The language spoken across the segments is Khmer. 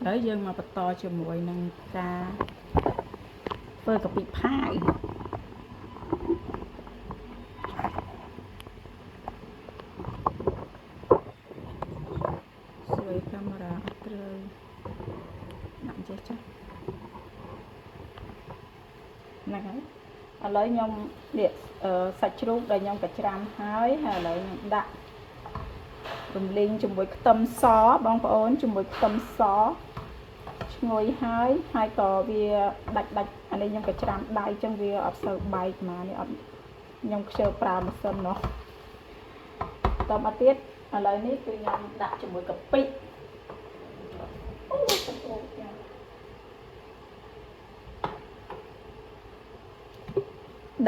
ហើយយើងមកបន្តជាមួយនឹងការធ្វើកាពិផាយស្រួយកាមេរ៉ាអត់ត្រូវដាក់ចេះចាស់ហ្នឹងហើយឥឡូវខ្ញុំនេះសាច់ជ្រូកដែលខ្ញុំកច្រាំហើយឥឡូវខ្ញុំដាក់រំលីងជាមួយខ្ទឹមសបងប្អូនជាមួយខ្ទឹមសឈ្ងុយហើយក៏វាដាច់អានេះខ្ញុំកច្រាំដៃចឹងវាអត់សូវបែកមកនេះអត់ខ្ញុំខ្ជិលប្រើម៉ាស៊ីននោះតមកទៀតឥឡូវនេះគឺខ្ញុំដាក់ជាមួយកាពិ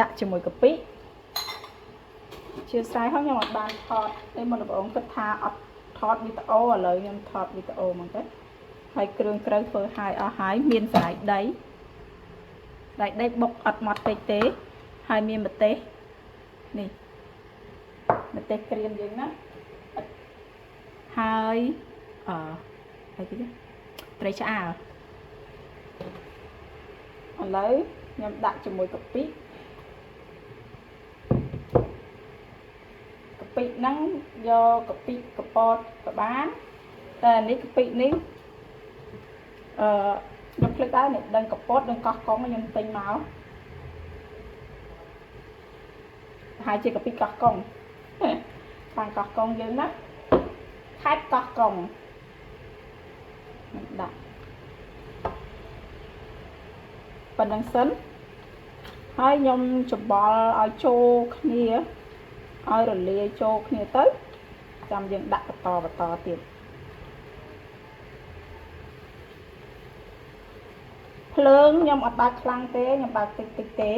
ដាក់ជាមួយកាពិជាស្រ័យហើយខ្ញុំអត់បានថតនេះមកបងប្អូនគិតថាអត់ថតវីដេអូឥឡូវខ្ញុំថតវីដេអូមកទៅហើយគ្រឿងក្រៅធ្វើហើយអស់ហើយមានសណ្តែកដីបុកអត់ម៉ត់ពេកទេហើយមានម្ទេសនេះម្ទេសក្រៀមយើងណាហើយហើយគេត្រីឆ្អើរឥឡូវខ្ញុំដាក់ជាមួយកាពិហ្នឹងយកកាពិកពតក៏បានតែនេះកាពិនេះខ្ញុំភ្លេចដែរនេះដឹងកពតដឹងកោះកុងខ្ញុំទិញមកហើយជាកាពិកោះកុងខាងកោះកុងយើងណាខេត្តកោះកុងដាក់ប៉ុណ្្នឹងសិនហើយខ្ញុំច្បល់ឲ្យចូលគ្នាឲ្យរលាយចូលគ្នាទៅចាំយើងដាក់បន្តទៀតភ្លើងខ្ញុំអត់បើកខ្លាំងទេខ្ញុំបើកតិចទេ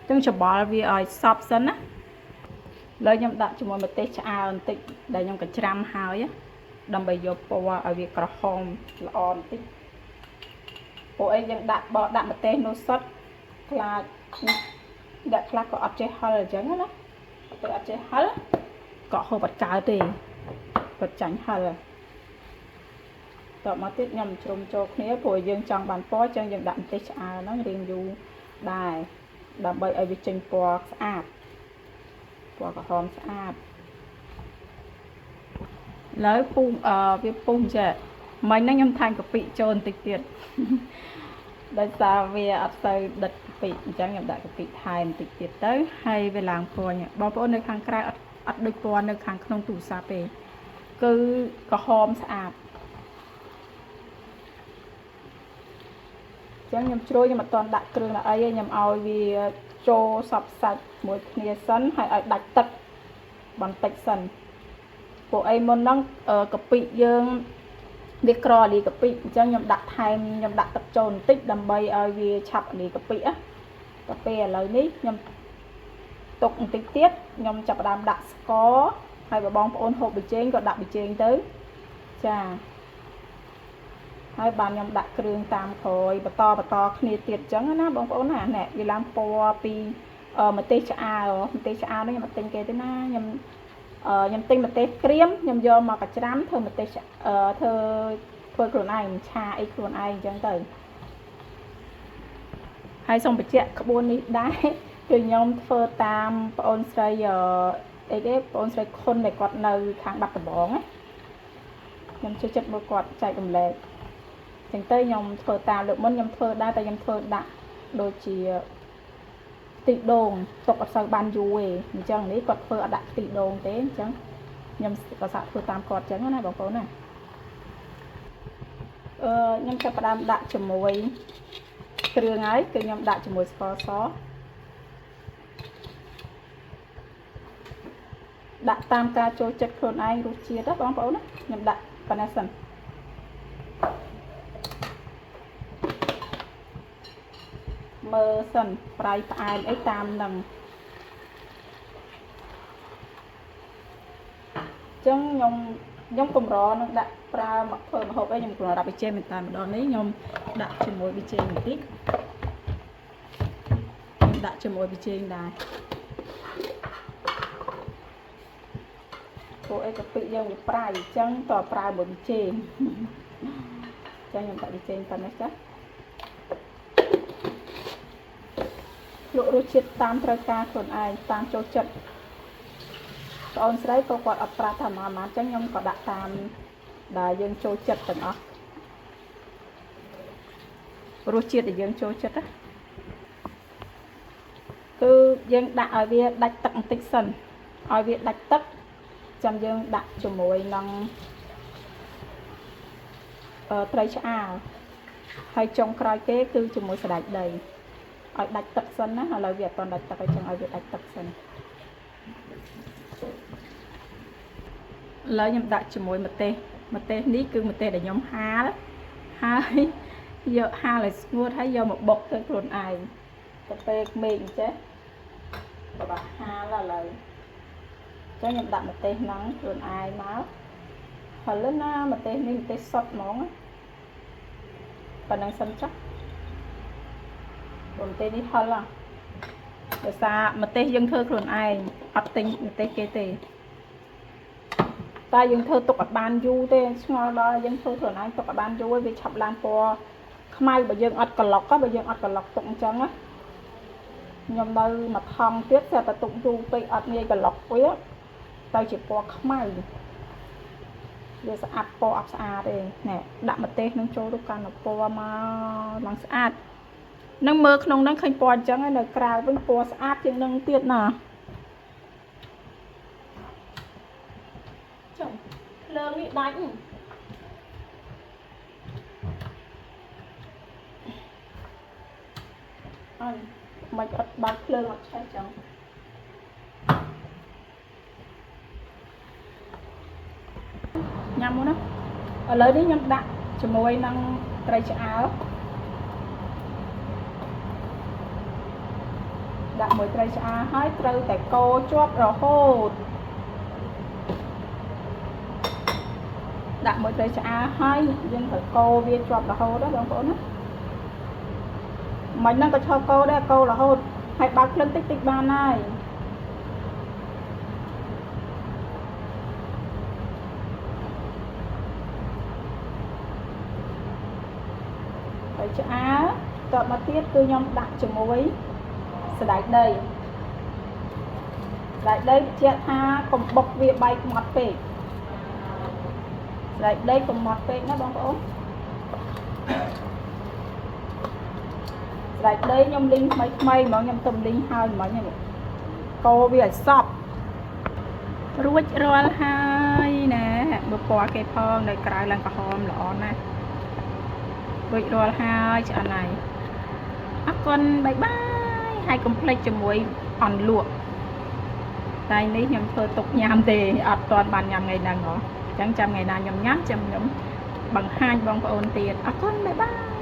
ចឹងច្បល់វាឲ្យសព្វសិនណាឥឡូវខ្ញុំដាក់ជាមួយម្ទេសឆ្អើរបន្តិចដែលខ្ញុំកច្រាំហើយដើម្បីយកពណ៌ឲ្យវាក្រហមល្អបន្តិចព្រោះអីយើងដាក់ម្ទេសនោះសុទ្ធខ្លាចដាក់ខ្លះក៏អត់ចេះហិលអញ្ចឹងណាទៅអត់ចេះហិលក៏ហូបអត់កើតទេគាត់ចាញ់ហិលតមកទៀតខ្ញុំជ្រុំចូលគ្នាព្រោះយើងចង់បានពណ៌អញ្ចឹងយើងដាក់ម្ទេសឆ្អើរហ្នឹងរៀងយូរដែរដើម្បីឲ្យវាចេញពណ៌ស្អាតពណ៌ក្រហមស្អាតឥឡូវពុះវាពុះចេះមិញហ្នឹងខ្ញុំថែមកាពិចូលបន្តិចទៀតដោយសារវាអត់ទៅដិតកាពិអញ្ចឹងខ្ញុំដាក់កាពិថែមបន្តិចទៀតទៅហើយវាឡើងពណ៌បងប្អូននៅខាងក្រៅអត់ដូចពណ៌នៅខាងក្នុងទូរស័ព្ទទេគឺក្រហមស្អាតអញ្ចឹងខ្ញុំជ្រោយខ្ញុំអត់ទាន់ដាក់គ្រឿងអីទេខ្ញុំឲ្យវាចូលសព្វសាច់មួយគ្នាសិនហើយឲ្យដាច់ទឹកបន្តិចសិនពួកអីមុនហ្នឹងកាពិយើងវាក្រលាយកាពិអញ្ចឹងខ្ញុំដាក់ទឹកចូលបន្តិចដើម្បីឲ្យវាឆាប់លាយកាពិណាតែពេលឥឡូវនេះខ្ញុំទុកបន្តិចទៀតខ្ញុំចាប់ផ្ដើមដាក់ស្ករហើយបងប្អូនហូបប៊ីចេងក៏ដាក់ប៊ីចេងទៅចាហើយបានខ្ញុំដាក់គ្រឿងតាមក្រោយបន្តគ្នាទៀតអញ្ចឹងណាបងប្អូនណានេះវាឡើងពណ៌ពីម្ទេសឆ្អើរនេះខ្ញុំអត់ទិញគេទេណាខ្ញុំទិញម្ទេសក្រៀមខ្ញុំយកមកកច្រាំធ្វើម្ទេសធ្វើខ្លួនឯងឆាអីខ្លួនឯងអញ្ចឹងទៅហើយសូមបញ្ជាក់ក្បួននេះដែរគឺខ្ញុំធ្វើតាមប្អូនស្រីអីទេប្អូនស្រីខុនដែលគាត់នៅខាងបាត់ដំបងណាខ្ញុំចូលចិត្តមើលគាត់ចែករំលែកអញ្ចឹងទៅខ្ញុំធ្វើតាមលើកមុនខ្ញុំធ្វើដែរតែខ្ញុំធ្វើដាក់ដូចជាខ្ទិះដូងទុកអត់សូវបានយូរទេអញ្ចឹងនេះគាត់ធ្វើអត់ដាក់ខ្ទិះដូងទេអញ្ចឹងខ្ញុំក៏សាកធ្វើតាមគាត់អញ្ចឹងណាបងប្អូនណាខ្ញុំចាប់ផ្ដើមដាក់ជាមួយគ្រឿងហើយគឺខ្ញុំដាក់ជាមួយស្ករសដាក់តាមការចូលចិត្តខ្លួនឯងរសជាតិណាបងប្អូនណាខ្ញុំដាក់ប៉ុណ្ណេះសិនមើលសិនប្រៃផ្អែមអីតាមនឹងអញ្ចឹងខ្ញុំកម្រនឹងដាក់ប្រើមកធ្វើម្ហូបអីខ្ញុំកម្រដាក់ប៊ីចេងមែនតែម្ដងនេះខ្ញុំដាក់ជាមួយប៊ីចេងបន្តិចខ្ញុំដាក់ជាមួយប៊ីចេងដែរ ព្រោះអីកាពិយើងវាប្រៃអញ្ចឹងតើប្រើមួយប៊ីចេងអញ្ចឹងខ្ញុំដាក់ប៊ីចេងប៉ុណ្ណេះចាលក់រសជាតិតាមត្រូវការខ្លួនឯងតាមចូលចិត្តបងអូនស្រីក៏គាត់អត់ប្រាប់ថាម៉ាម៉ាអញ្ចឹងខ្ញុំក៏ដាក់តាមដែលយើងចូលចិត្តទាំងអស់រសជាតិដែលយើងចូលចិត្តណាគឺយើងដាក់ឲ្យវាដាច់ទឹកបន្តិចសិនឲ្យវាដាច់ទឹកចាំយើងដាក់ជាមួយនឹងត្រីឆ្អើរហើយចុងក្រោយគេគឺជាមួយសណ្តែកដីឲ្យដាច់ទឹកសិនណាឥឡូវវាអត់ទាន់ដាច់ទឹកអញ្ចឹងឲ្យវាដាច់ទឹកសិនឥឡូវខ្ញុំដាក់ជាមួយម្ទេសនេះគឺម្ទេសដែលខ្ញុំហាលហើយយកហាលឲ្យស្ងួតហើយយកមកបុកទៅខ្លួនឯងទៅពេលក្មេងអញ្ចឹងបើហាលឥឡូវអញ្ចឹងខ្ញុំដាក់ម្ទេសហ្នឹងខ្លួនឯងមកហើយណាម្ទេសនេះម្ទេសសុទ្ធហ្មងប៉ុណ្ណឹងសិនចុះម្ទេសនេះហឹលដោយសារម្ទេសយើងធ្វើខ្លួនឯងអត់ទិញម្ទេសគេទេតែយើងធ្វើទុកឲ្យបានយូរទេឆ្ងល់ដល់យើងធ្វើខ្លួនឯងទុកឲ្យបានយូរវាឆាប់ឡើងពណ៌ខ្មៅបើយើងអត់ក្លុកបើយើងអត់ក្លុកទុកអញ្ចឹងណាខ្ញុំនៅមួយថងទៀតតែទុកយូរពេកអត់ងាយក្លុកវាទៅជាពណ៌ខ្មៅវាស្អាតពណ៌អត់ស្អាតទេណែដាក់ម្ទេសនឹងចូលទៅកាន់ពណ៌មកឡើងស្អាតនឹងមើលក្នុងហ្នឹងឃើញពណ៌អញ្ចឹងហើយនៅក្រៅវិញពណ៌ស្អាតជាងនឹងទៀតណាចុះភ្លើងនេះដាច់អើមិនអត់បើកភ្លើងអត់ឆេះចឹងញ៉ាំមកណាឥឡូវនេះខ្ញុំដាក់ជាមួយនឹងត្រីឆ្អើរដាក់មួយត្រីឆ្អើរហើយត្រូវតែកូរជាប់រហូតដាក់មួយត្រីឆ្អើរហើយយើងត្រូវកូរវាជាប់រហូតណាបងប្អូនណាមិនហ្នឹងក៏ឈប់កូរដែរកូររហូតហើយបើកភ្លើងតិចបានហើយត្រីឆ្អើរតបមកទៀតគឺខ្ញុំដាក់ជាមួយសណ្តែកដីបញ្ជាក់ថាកុំបុកវាបែកម៉ត់ពេកសណ្តែកដីកុំម៉ត់ពេកណាបងប្អូនសណ្តែកដីខ្ញុំលីងថ្មីហ្មងខ្ញុំទុំលីងហើយមិញហ្នឹងកូរវាឲ្យសព្វរួចរាល់ហើយណាមើលពណ៌គេផងនៅក្រៅឡើងក្រហមល្អណាស់រួចរាល់ហើយឆ្អិនហើយអរគុណបាយបាយហើយកុំភ្លេចជាមួយអន្លក់តែនេះខ្ញុំធ្វើទុកញ៉ាំទេអត់ទាន់បានញ៉ាំថ្ងៃហ្នឹងហ៎អញ្ចឹងចាំថ្ងៃណាខ្ញុំញ៉ាំចាំខ្ញុំបង្ហាញបងប្អូនទៀតអរគុណបាយបាយ